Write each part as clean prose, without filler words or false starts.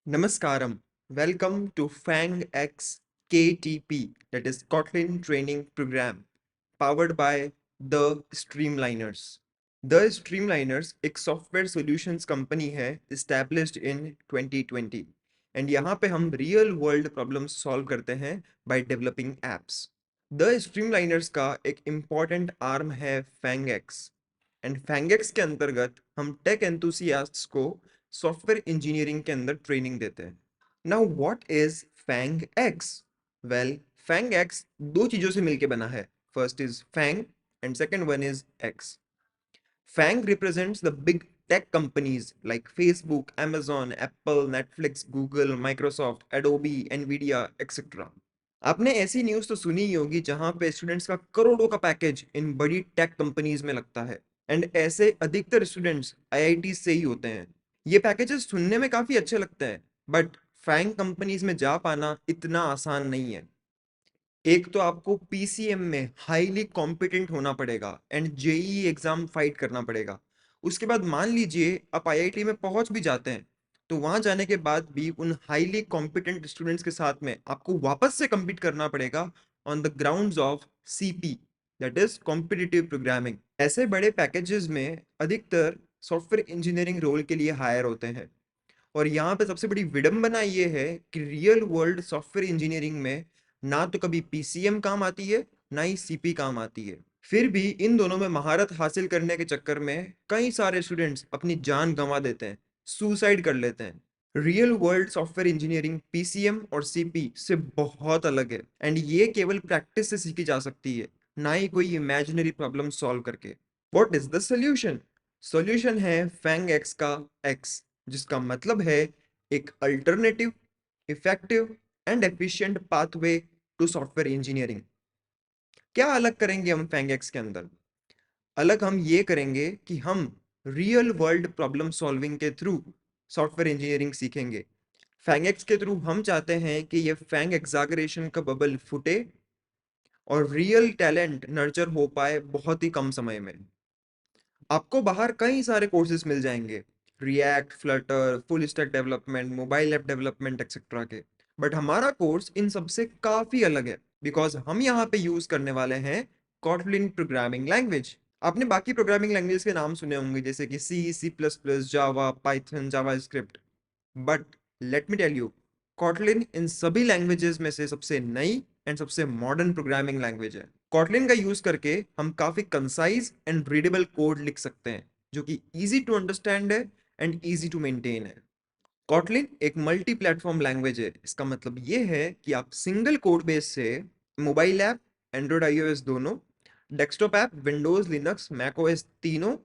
Namaskaram. Welcome to FangX KTP, that is Kotlin Training Program, powered by The Streamliners. The Streamliners एक software solutions company है established in 2020 and यहाँ पे हम real world problems solve करते हैं by developing apps. The Streamliners का एक important arm है FangX एंड FangX के अंतर्गत हम टेक एंथुसियास्ट्स को सॉफ्टवेयर इंजीनियरिंग के अंदर ट्रेनिंग देते हैं। Now what is FAANG X? Well, FAANG X दो चीजों से मिलके बना है। First is FAANG and second one is X. FAANG represents the big tech companies like Facebook, amazon, Apple, Netflix, Google, Microsoft, Adobe, Nvidia etcetera. आपने ऐसी news तो सुनी ही होगी जहां पे स्टूडेंट्स का करोड़ों का पैकेज इन बड़ी टेक कंपनीज में लगता है एंड ऐसे अधिकतर स्टूडेंट्स आईआईटी से ही होते हैं। ये पैकेजेस सुनने में काफ़ी अच्छे लगते हैं, बट फैंग कंपनीज में जा पाना इतना आसान नहीं है। एक तो आपको पीसीएम में हाईली कॉम्पिटेंट होना पड़ेगा एंड जेईई एग्जाम फाइट करना पड़ेगा। उसके बाद मान लीजिए आप आईआईटी में पहुंच भी जाते हैं, तो वहां जाने के बाद भी उन हाईली कॉम्पिटेंट स्टूडेंट्स के साथ में आपको वापस से compete करना पड़ेगा on the grounds of CP, that is competitive programming. ऐसे बड़े पैकेजेस में अधिकतर सॉफ्टवेयर इंजीनियरिंग रोल के लिए हायर होते हैं और यहाँ पे सबसे बड़ी विडंबना ये है कि रियल वर्ल्ड सॉफ्टवेयर इंजीनियरिंग में ना तो कभी पीसीएम काम आती है, ना ही सीपी काम आती है। फिर भी इन दोनों में महारत हासिल करने के चक्कर में कई सारे स्टूडेंट्स अपनी जान गंवा देते हैं, सुसाइड कर लेते हैं। Real world software engineering PCM और सीपी से बहुत अलग है एंड ये केवल प्रैक्टिस से सीखी जा सकती है, ना ही कोई इमेजिनरी प्रॉब्लम सॉल्व करके। What is the solution? Solution है फैंग एक्स का एक्स, जिसका मतलब है एक alternative, effective and efficient pathway to software engineering. क्या अलग करेंगे हम फैंगएक्स के अंदर? अलग हम ये करेंगे कि हम रियल वर्ल्ड प्रॉब्लम सॉल्विंग के थ्रू सॉफ्टवेयर इंजीनियरिंग सीखेंगे। फैंगएक्स के थ्रू हम चाहते हैं कि ये फैंग एग्जागरेशन का बबल फूटे और रियल टैलेंट नर्चर हो पाए बहुत ही कम समय में। आपको बाहर कई सारे कोर्सेज मिल जाएंगे, react, Flutter, full stack development, mobile app development etcetera के। बट हमारा कोर्स इन सबसे काफी अलग है बिकॉज हम यहाँ पे यूज करने वाले हैं कॉटलिन प्रोग्रामिंग लैंग्वेज। आपने बाकी प्रोग्रामिंग लैंग्वेज के नाम सुने होंगे जैसे कि C, C plus plus, Java, Python, JavaScript, but let me tell you, Kotlin इन सभी लैंग्वेजेस में से सबसे नई एंड सबसे मॉडर्न प्रोग्रामिंग लैंग्वेज है। कॉटलिन का यूज करके हम काफी कंसाइज एंड रीडेबल कोड लिख सकते हैं जो कि इजी टू अंडरस्टैंड है एंड इजी टू मेंटेन है। कॉटलिन एक मल्टी प्लेटफॉर्म लैंग्वेज है। इसका मतलब ये है कि आप सिंगल कोड बेस से मोबाइल ऐप, एंड्रॉयड आईओएस दोनों, desktop app, Windows, Linux, Mac OS तीनों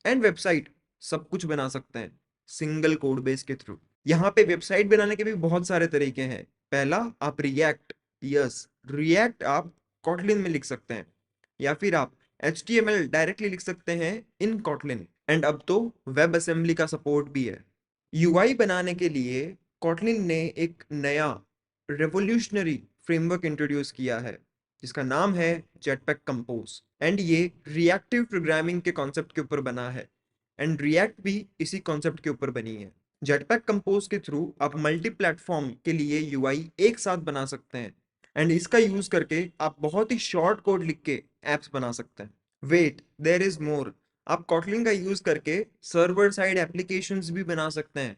एंड वेबसाइट सब कुछ बना सकते हैं सिंगल कोड बेस के थ्रू। यहाँ पे वेबसाइट बनाने के भी बहुत सारे तरीके हैं। पहला, आप रिएक्ट, यस, रिएक्ट आप कॉटलिन में लिख सकते हैं, या फिर आप HTML डायरेक्टली लिख सकते हैं इन कॉटलिन। एंड अब तो वेब असेंबली का सपोर्ट भी है। यूआई बनाने के लिए कॉटलिन ने एक नया रेवोल्यूशनरी फ्रेमवर्क इंट्रोड्यूस किया है जिसका नाम है जेटपैक कंपोज एंड ये रिएक्टिव प्रोग्रामिंग के कॉन्सेप्ट के ऊपर बना है एंड रिएक्ट भी इसी कॉन्सेप्ट के ऊपर बनी है। जेटपैक कंपोज के थ्रू आप मल्टी प्लेटफॉर्म के लिए यूआई एक साथ बना सकते हैं एंड इसका यूज करके आप बहुत ही शॉर्ट कोड लिख के एप्स बना सकते हैं। Wait, there is more. आप कॉटलिन का यूज करके सर्वर साइड एप्लीकेशंस भी बना सकते हैं,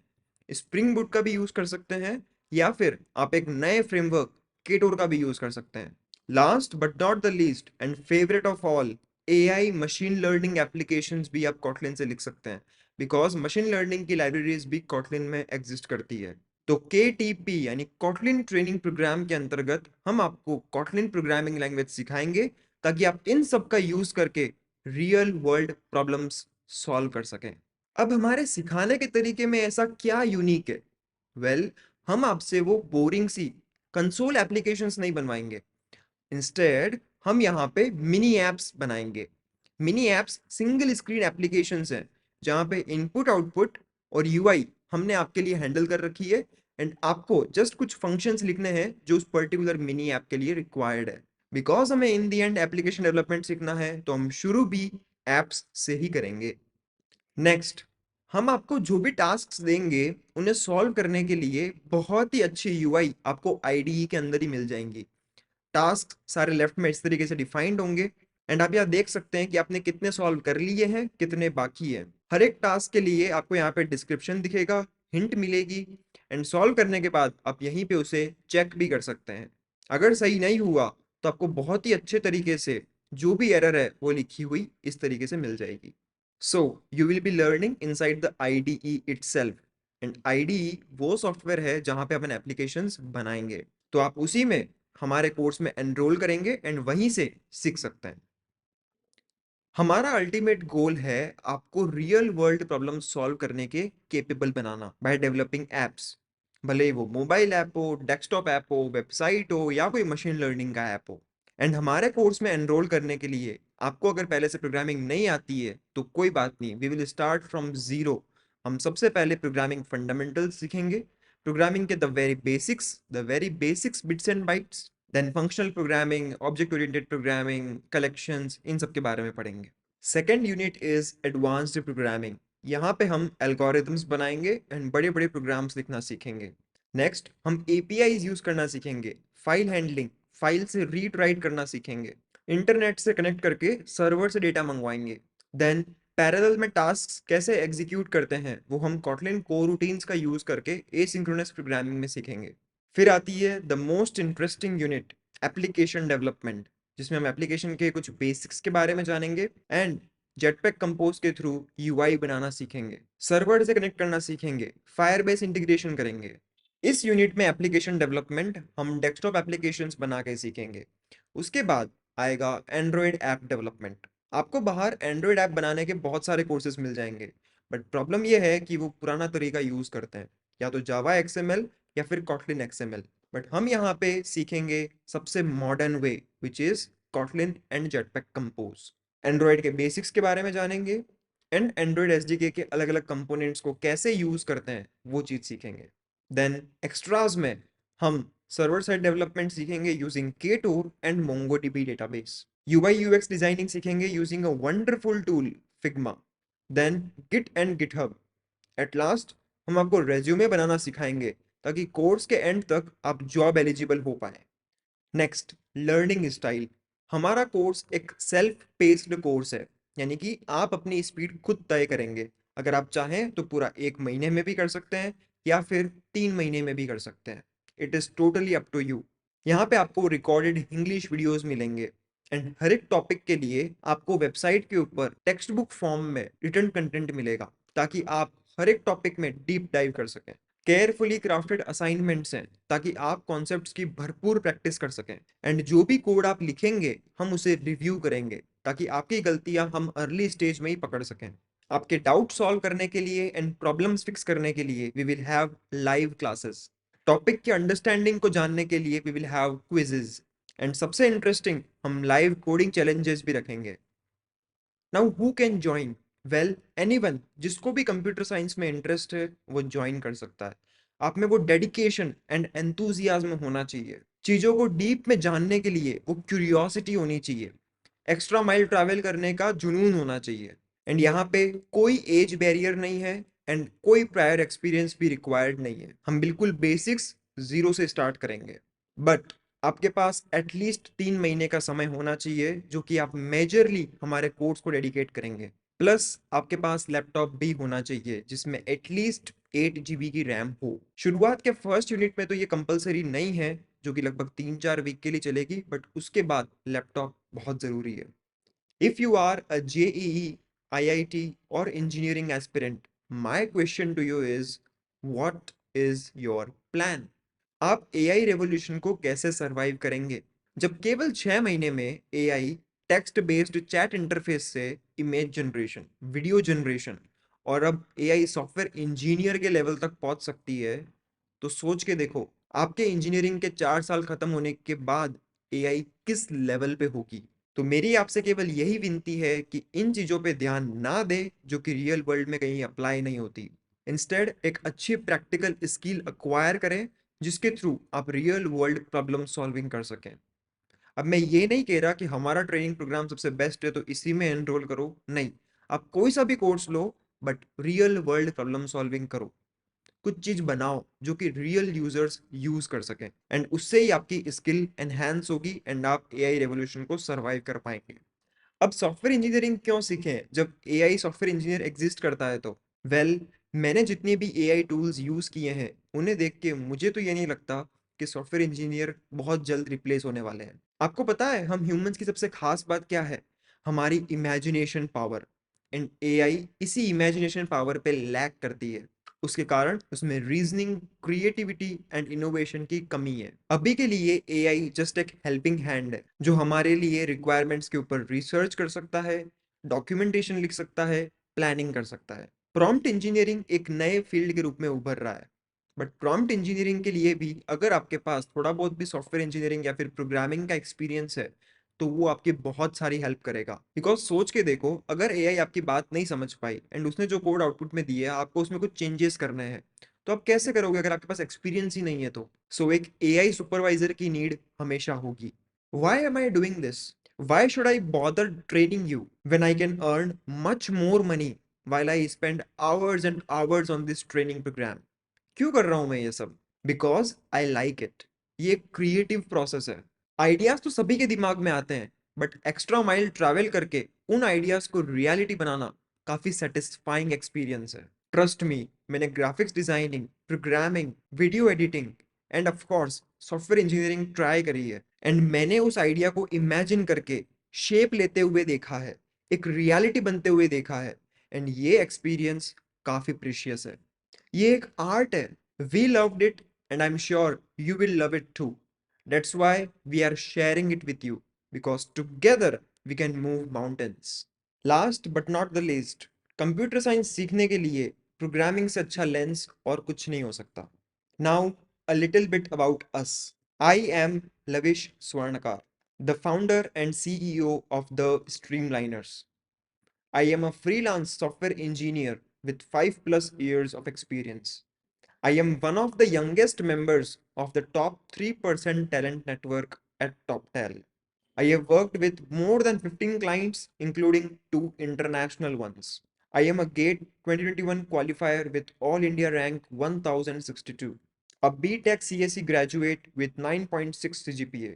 स्प्रिंग बूट का भी यूज कर सकते हैं, या फिर आप एक नए फ्रेमवर्क केटोर का भी यूज कर सकते हैं। Last but not the least and favourite of all, AI machine learning applications भी आप कॉटलिन से लिख सकते हैं बिकॉज मशीन लर्निंग की लाइब्रेरीज भी कॉटलिन में एग्जिस्ट करती है। तो KTP यानी कॉटलिन ट्रेनिंग प्रोग्राम के अंतर्गत हम आपको कॉटलिन प्रोग्रामिंग लैंग्वेज सिखाएंगे ताकि आप इन सब का यूज करके रियल वर्ल्ड प्रॉब्लम्स सॉल्व कर सकें। अब हमारे सिखाने के तरीके में ऐसा क्या यूनिक है? वेल, हम आपसे वो बोरिंग सी कंसोल एप्लीकेशंस नहीं बनवाएंगे। इंस्टेड हम यहाँ पे मिनी एप्स बनाएंगे। Mini apps single screen applications हैं जहाँ पे इनपुट, आउटपुट और यूआई हमने आपके लिए हैंडल कर रखी है एंड आपको जस्ट कुछ फंक्शंस लिखने हैं जो उस पर्टिकुलर मिनी ऐप के लिए रिक्वायर्ड है। बिकॉज हमें इन दी एंड एप्लीकेशन डेवलपमेंट सीखना है तो हम शुरू भी एप्स से ही करेंगे। नेक्स्ट, हम आपको जो भी टास्क्स देंगे उन्हें सॉल्व करने के लिए बहुत ही अच्छी यूआई आपको आईडीई के अंदर ही मिल जाएंगी। टास्क सारे लेफ्ट में इस तरीके से डिफाइंड होंगे एंड आप यहाँ देख सकते हैं कि आपने कितने सॉल्व कर लिए हैं, कितने बाकी हैं। हर एक टास्क के लिए आपको यहाँ पे डिस्क्रिप्शन दिखेगा, हिंट मिलेगी एंड सॉल्व करने के बाद आप यहीं पे उसे चेक भी कर सकते हैं। अगर सही नहीं हुआ तो आपको बहुत ही अच्छे तरीके से जो भी एरर है वो लिखी हुई इस तरीके से मिल जाएगी। So you will be learning inside the IDE itself and IDE वो सॉफ्टवेयर है जहाँ पे अपन एप्लीकेशंस बनाएंगे। तो आप उसी में हमारे कोर्स में एनरोल करेंगे एंड वहीं से सीख सकते हैं। हमारा अल्टीमेट गोल है आपको रियल वर्ल्ड प्रॉब्लम सॉल्व करने के capable banana by developing apps. भले ही वो मोबाइल ऐप हो, डेस्कटॉप ऐप हो, वेबसाइट हो या कोई मशीन लर्निंग का ऐप हो। एंड हमारे कोर्स में एनरोल करने के लिए आपको अगर पहले से प्रोग्रामिंग नहीं आती है तो कोई बात नहीं, we will start from zero. हम सबसे पहले प्रोग्रामिंग फंडामेंटल्स सीखेंगे, प्रोग्रामिंग के the very basics bits and bytes, then functional programming, object oriented programming, collections, इन सब के बारे में पढ़ेंगे। Second unit is advanced programming. यहाँ पे हम एल्गोरिथम्स बनाएंगे एंड बड़े बड़े प्रोग्राम्स लिखना सीखेंगे। नेक्स्ट हम एपीआईज यूज करना सीखेंगे, फाइल हैंडलिंग, फाइल से रीड राइट करना सीखेंगे, इंटरनेट से कनेक्ट करके सर्वर से डेटा मंगवाएंगे। देन पैरेलल में टास्क्स कैसे एग्जीक्यूट करते हैं वो हम कॉटलिन को रूटीन्स का यूज करके एसिंक्रोनस प्रोग्रामिंग में सीखेंगे। फिर आती है the most interesting unit, application development, जिसमें हम एप्लीकेशन के कुछ बेसिक्स के बारे में जानेंगे एंड जेटपैक कंपोज के थ्रू यूआई बनाना सीखेंगे, सर्वर से कनेक्ट करना सीखेंगे, फायरबेस इंटीग्रेशन करेंगे। इस यूनिट में एप्लीकेशन डेवलपमेंट हम डेस्कटॉप एप्लीकेशंस बना के सीखेंगे। उसके बाद आएगा एंड्रॉयड ऐप डेवलपमेंट। आपको बाहर एंड्रॉयड ऐप बनाने के बहुत सारे कोर्सेज मिल जाएंगे, बट प्रॉब्लम यह है कि वो पुराना तरीका यूज करते हैं, या तो जावा एक्सएमएल या फिर कॉटलिन एक्सएमएल। बट हम यहाँ पे सीखेंगे सबसे modern way which is Kotlin and jetpack compose. Android के बेसिक्स के बारे में जानेंगे एंड एंड्रॉयड एसडीके के अलग अलग कंपोनेंट्स को कैसे यूज करते हैं वो चीज सीखेंगे। देन एक्स्ट्राज में हम सर्वर साइड डेवलपमेंट सीखेंगे using Ktor and MongoDB database. UI UX designing सीखेंगे using a wonderful tool Figma. Then Git and GitHub. At last हम आपको रेज्यूमे बनाना सिखाएंगे ताकि कोर्स के एंड तक आप जॉब एलिजिबल हो पाए। Next, learning style. हमारा कोर्स एक सेल्फ पेस्ड कोर्स है, यानी कि आप अपनी स्पीड खुद तय करेंगे। अगर आप चाहें तो पूरा 1 महीने में भी कर सकते हैं या फिर 3 महीने में भी कर सकते हैं। It is totally up to you. यहाँ पे आपको रिकॉर्डेड इंग्लिश वीडियोस मिलेंगे एंड हर एक टॉपिक के लिए आपको वेबसाइट के ऊपर टेक्स्ट बुक फॉर्म में रिटर्न कंटेंट मिलेगा ताकि आप हर एक टॉपिक में डीप डाइव कर सकें। केयरफुली क्राफ्टेड असाइनमेंट्स हैं ताकि आप कॉन्सेप्ट्स की भरपूर प्रैक्टिस कर सकें एंड जो भी कोड आप लिखेंगे हम उसे रिव्यू करेंगे ताकि आपकी गलतियां हम अर्ली स्टेज में ही पकड़ सकें। आपके डाउट सॉल्व करने के लिए एंड प्रॉब्लम्स फिक्स करने के लिए we will have live classes. Topic की अंडरस्टैंडिंग को जानने के लिए we will have quizzes and सबसे इंटरेस्टिंग हम लाइव कोडिंग चैलेंजेस भी रखेंगे। Now who can join? Well, anyone जिसको भी कंप्यूटर साइंस में इंटरेस्ट है वो ज्वाइन कर सकता है। आप में वो डेडिकेशन एंड एंथुजियाज्म होना चाहिए, चीज़ों को डीप में जानने के लिए वो क्यूरियोसिटी होनी चाहिए, एक्स्ट्रा माइल ट्रैवल करने का जुनून होना चाहिए। एंड यहाँ पे कोई एज बैरियर नहीं है एंड कोई प्रायर एक्सपीरियंस भी रिक्वायर्ड नहीं है। हम बिल्कुल बेसिक्स जीरो से स्टार्ट करेंगे, बट आपके पास एटलीस्ट 3 महीने का समय होना चाहिए जो कि आप मेजरली हमारे कोर्स को डेडिकेट करेंगे। प्लस आपके पास लैपटॉप भी होना चाहिए जिसमें एटलीस्ट 8 GB की रैम हो। शुरुआत के फर्स्ट यूनिट में तो ये कंपलसरी नहीं है, जो कि लगभग 3-4 वीक के लिए चलेगी, बट उसके बाद लैपटॉप बहुत ज़रूरी है। If you are a JEE, IIT or engineering aspirant, my question to you is, what is your plan? आप AI रेवोल्यूशन को कैसे सरवाइव करेंगे जब केवल 6 महीने में AI text based chat interface से इमेज जनरेशन, वीडियो जनरेशन और अब AI सॉफ्टवेयर इंजीनियर के लेवल तक पहुंच सकती है? तो सोच के देखो, आपके इंजीनियरिंग के 4 साल खत्म होने के बाद AI किस लेवल पे होगी। तो मेरी आपसे केवल यही विनती है कि इन चीज़ों पे ध्यान ना दें जो कि रियल वर्ल्ड में कहीं अप्लाई नहीं होती। इंस्टेड एक अच्छी प्रैक्टिकल स्किल अक्वायर करें जिसके थ्रू आप रियल वर्ल्ड प्रॉब्लम सॉल्विंग कर सकें। अब मैं ये नहीं कह रहा कि हमारा ट्रेनिंग प्रोग्राम सबसे बेस्ट है तो इसी में एनरोल करो, नहीं। आप कोई सा भी course low but real world problem solving करो। कुछ चीज बनाओ जो कि रियल यूजर्स यूज कर सकें, एंड उससे ही आपकी स्किल एनहांस होगी एंड आप एआई रेवोल्यूशन को सरवाइव कर पाएंगे। अब सॉफ्टवेयर इंजीनियरिंग क्यों सीखें जब एआई सॉफ्टवेयर इंजीनियर एग्जिस्ट करता है? तो वेल, मैंने जितने भी एआई टूल्स यूज किए हैं उन्हें देख के मुझे तो ये नहीं लगता कि सॉफ्टवेयर इंजीनियर बहुत जल्द रिप्लेस होने वाले हैं। आपको पता है हम ह्यूमंस की सबसे खास बात क्या है? हमारी इमेजिनेशन पावर। एंड एआई इसी इमेजिनेशन पावर पे लैक करती है। उसके कारण उसमें रीजनिंग, क्रिएटिविटी एंड इनोवेशन की कमी है। अभी के लिए एआई जस्ट एक हेल्पिंग हैंड है जो हमारे लिए रिक्वायरमेंट्स के ऊपर रिसर्च कर सकता है, डॉक्यूमेंटेशन लिख सकता है, प्लानिंग कर सकता है। प्रॉम्प्ट इंजीनियरिंग एक नए फील्ड के रूप में उभर रहा है। बट प्रॉम्प्ट इंजीनियरिंग के लिए भी अगर आपके पास थोड़ा बहुत भी सॉफ्टवेयर इंजीनियरिंग या फिर प्रोग्रामिंग का एक्सपीरियंस है तो वो आपकी बहुत सारी हेल्प करेगा। बिकॉज सोच के देखो, अगर एआई आपकी बात नहीं समझ पाई एंड उसने जो कोड आउटपुट में दिया है आपको उसमें कुछ चेंजेस करने हैं, तो आप कैसे करोगे अगर आपके पास एक्सपीरियंस ही नहीं है? तो सो एक एआई सुपरवाइजर की नीड हमेशा होगी। Why am I doing this? Why should I bother training you when I can earn much more money while I spend hours and hours on this training program? क्यों कर रहा हूं मैं ये सब? Because I like it. ये एक creative process है। आइडियाज तो सभी के दिमाग में आते हैं, बट एक्स्ट्रा माइल ट्रैवल करके उन आइडियाज को रियलिटी बनाना काफी सेटिस्फाइंग एक्सपीरियंस है। ट्रस्ट मी, मैंने graphics designing, programming, video editing end of course software engineering try करी है, एंड मैंने उस आइडिया को इमेजिन करके शेप लेते हुए देखा है, एक रियलिटी बनते हुए देखा है। एंड ये एक्सपीरियंस काफी प्रीशियस है। ये एक आर्ट है। We loved it and I am sure you will love it too. That's why we are sharing it with you, because together we can move mountains. Last but not the least, computer science सीखने के लिए programming से अच्छा lens और कुछ नहीं हो सकता। Now a little bit about us. I am Lavish Swarnakar, the founder and CEO of the Streamliners. I am a freelance software engineer with 5 plus years of experience. I am one of the youngest members of the top 3% talent network at TopTal. I have worked with more than 15 clients, including 2 international ones. I am a GATE 2021 qualifier with All India rank 1062, a BTech CSE graduate with 9.6 CGPA.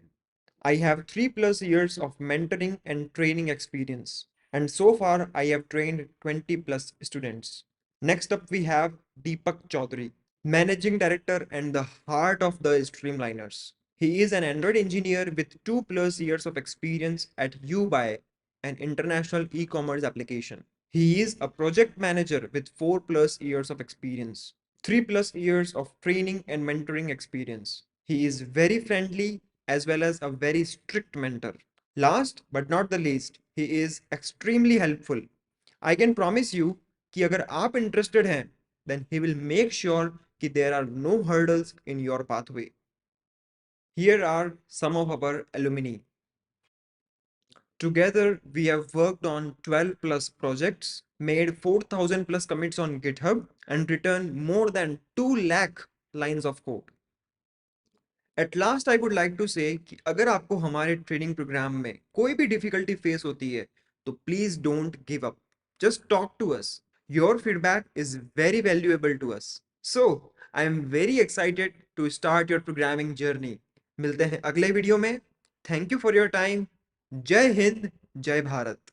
I have 3 plus years of mentoring and training experience, and so far I have trained 20 plus students. Next up, we have Deepak Chaudhary, Managing Director and the heart of the Streamliners. He is an Android engineer with 2 plus years of experience at Ubuy, an international e commerce application. He is a project manager with 4 plus years of experience, 3 plus years of training and mentoring experience. He is very friendly as well as a very strict mentor. Last but not the least, he is extremely helpful. I can promise you कि अगर आप interested हैं, then he will make sure कि there are no hurdles in your pathway. Here are some of our alumni. Together, we have worked on 12 plus projects, made 4,000 plus commits on GitHub, and written more than 2 lakh lines of code. At last I would like to say कि अगर आपको हमारे training programme में कोई भी difficulty face होती है तो please don't give up, just talk to us. Your feedback is very valuable to us. So I am very excited to start your programming journey. मिलते हैं अगले वीडियो में। Thank you for your time. जय हिंद, जय भारत।